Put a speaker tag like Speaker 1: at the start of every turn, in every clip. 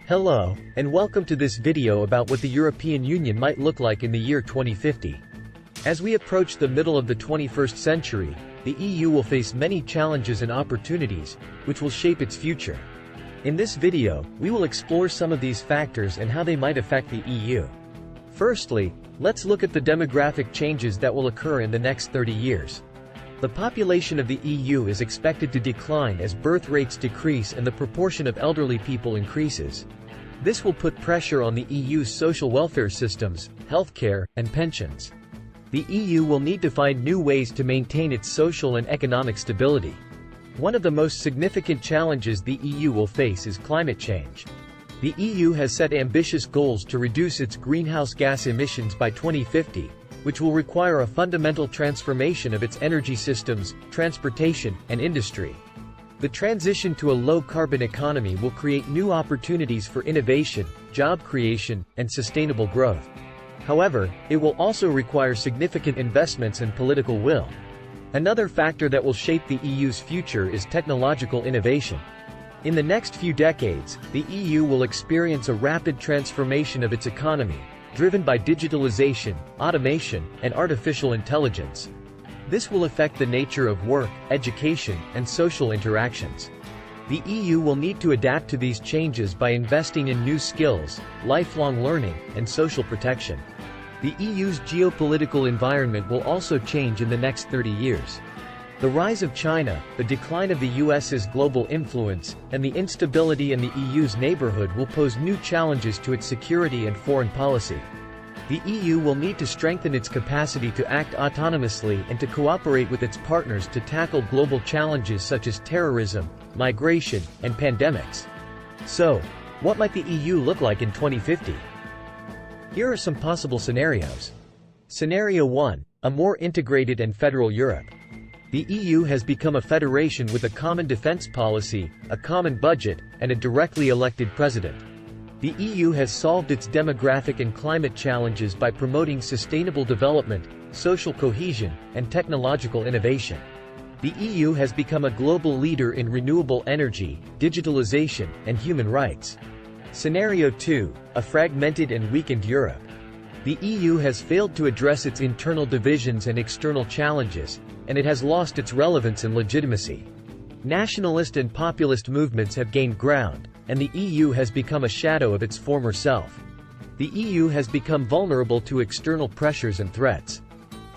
Speaker 1: Hello, and welcome to this video about what the European Union might look like in the year 2050. As we approach the middle of the 21st century, the EU will face many challenges and opportunities, which will shape its future. In this video, we will explore some of these factors and how they might affect the EU. Firstly, let's look at the demographic changes that will occur in the next 30 years. The population of the EU is expected to decline as birth rates decrease and the proportion of elderly people increases. This will put pressure on the EU's social welfare systems, healthcare, and pensions. The EU will need to find new ways to maintain its social and economic stability. One of the most significant challenges the EU will face is climate change. The EU has set ambitious goals to reduce its greenhouse gas emissions by 2050, which will require a fundamental transformation of its energy systems, transportation, and industry. The transition to a low-carbon economy will create new opportunities for innovation, job creation, and sustainable growth. However, it will also require significant investments and political will. Another factor that will shape the EU's future is technological innovation. In the next few decades, the EU will experience a rapid transformation of its economy, driven by digitalization, automation, and artificial intelligence. This will affect the nature of work, education, and social interactions. The EU will need to adapt to these changes by investing in new skills, lifelong learning, and social protection. The EU's geopolitical environment will also change in the next 30 years. The rise of China, the decline of the US's global influence, and the instability in the EU's neighborhood will pose new challenges to its security and foreign policy. The EU will need to strengthen its capacity to act autonomously and to cooperate with its partners to tackle global challenges such as terrorism, migration, and pandemics. So, what might the EU look like in 2050? Here are some possible scenarios. Scenario 1, a more integrated and federal Europe. The EU has become a federation with a common defense policy, a common budget, and a directly elected president. The EU has solved its demographic and climate challenges by promoting sustainable development, social cohesion, and technological innovation. The EU has become a global leader in renewable energy, digitalization, and human rights. Scenario 2, a fragmented and weakened Europe. The EU has failed to address its internal divisions and external challenges, and it has lost its relevance and legitimacy. Nationalist and populist movements have gained ground, and the EU has become a shadow of its former self. The EU has become vulnerable to external pressures and threats.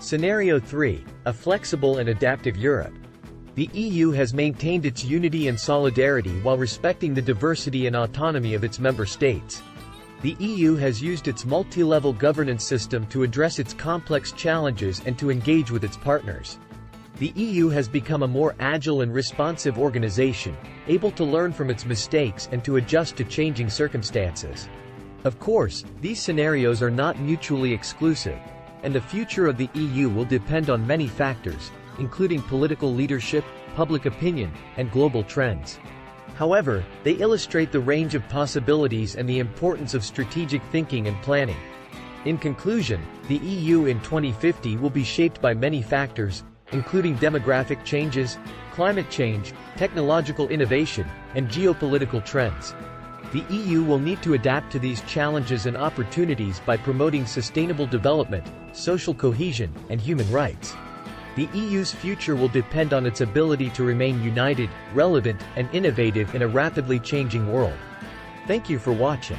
Speaker 1: Scenario 3, a flexible and adaptive Europe. The EU has maintained its unity and solidarity while respecting the diversity and autonomy of its member states. The EU has used its multi-level governance system to address its complex challenges and to engage with its partners. The EU has become a more agile and responsive organization, able to learn from its mistakes and to adjust to changing circumstances. Of course, these scenarios are not mutually exclusive, and the future of the EU will depend on many factors, including political leadership, public opinion, and global trends. However, they illustrate the range of possibilities and the importance of strategic thinking and planning. In conclusion, the EU in 2050 will be shaped by many factors, including demographic changes, climate change, technological innovation, and geopolitical trends. The EU will need to adapt to these challenges and opportunities by promoting sustainable development, social cohesion, and human rights. The EU's future will depend on its ability to remain united, relevant, and innovative in a rapidly changing world. Thank you for watching.